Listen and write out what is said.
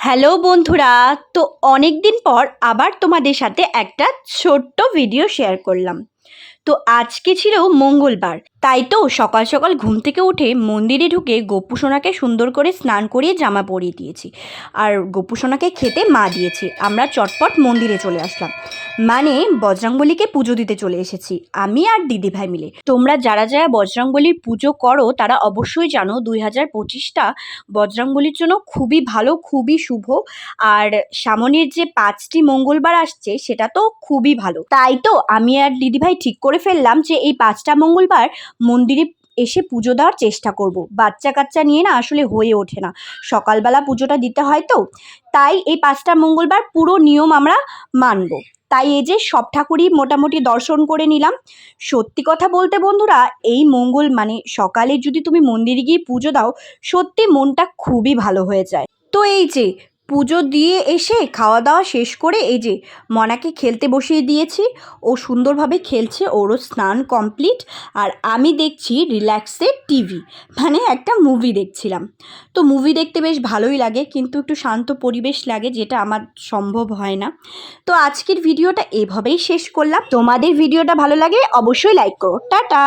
Hello বন্ধুরা, তো অনেক দিন পর আবার তোমাদের সাথে একটা ছোট্ট ভিডিও শেয়ার করলাম। তো আজকে ছিল মঙ্গলবার, তাই তো সকাল সকাল ঘুম থেকে উঠে মন্দিরে ঢুকে গোপু সোনাকে সুন্দর করে স্নান করিয়ে জামা পরিয়ে দিয়েছি। আর গোপু সোনাকে খেতে মা দিয়েছি। আমরা চটপট মন্দিরে চলে আসলাম, মানে বজরংবলীকে পুজো দিতে চলে এসেছি আমি আর দিদিভাই মিলে। তোমরা যারা যারা বজরংবলীর পুজো করো তারা অবশ্যই জানো 2025টা বজরংবলীর জন্য খুবই ভালো, খুবই শুভ। আর সামনের যে 5টি মঙ্গলবার আসছে সেটা তো খুবই ভালো। তাই তো আমি আর দিদিভাই ঠিক করে ফেললাম যে এই 5টা মঙ্গলবার মন্দিরে এসে পুজো দেওয়ার চেষ্টা করব। বাচ্চা কাচ্চা নিয়ে না আসলে হয়ে ওঠে না, সকালবেলা পুজোটা দিতে হয় তো। তাই এই 5টা মঙ্গলবার পুরো নিয়ম আমরা মানব। তাই এই যে সব ঠাকুরই মোটামুটি দর্শন করে নিলাম। সত্যি কথা বলতে বন্ধুরা, এই মঙ্গল মানে সকালে যদি তুমি মন্দিরে গিয়ে পুজো দাও, সত্যি মনটা খুবই ভালো হয়ে যায়। তো এই যে পুজো দিয়ে এসে খাওয়া দাওয়া শেষ করে এই যে মনাকে খেলতে বসিয়ে দিয়েছি। ও সুন্দরভাবে খেলছে, ওরও স্নান কমপ্লিট। আর আমি দেখছি রিল্যাক্সে টিভি, মানে একটা মুভি দেখছিলাম। তো মুভি দেখতে বেশ ভালোই লাগে, কিন্তু একটু শান্ত পরিবেশ লাগে, যেটা আমার সম্ভব হয় না। তো আজকের ভিডিওটা এভাবেই শেষ করলাম। তোমাদের ভিডিওটা ভালো লাগে অবশ্যই লাইক করো। টাটা।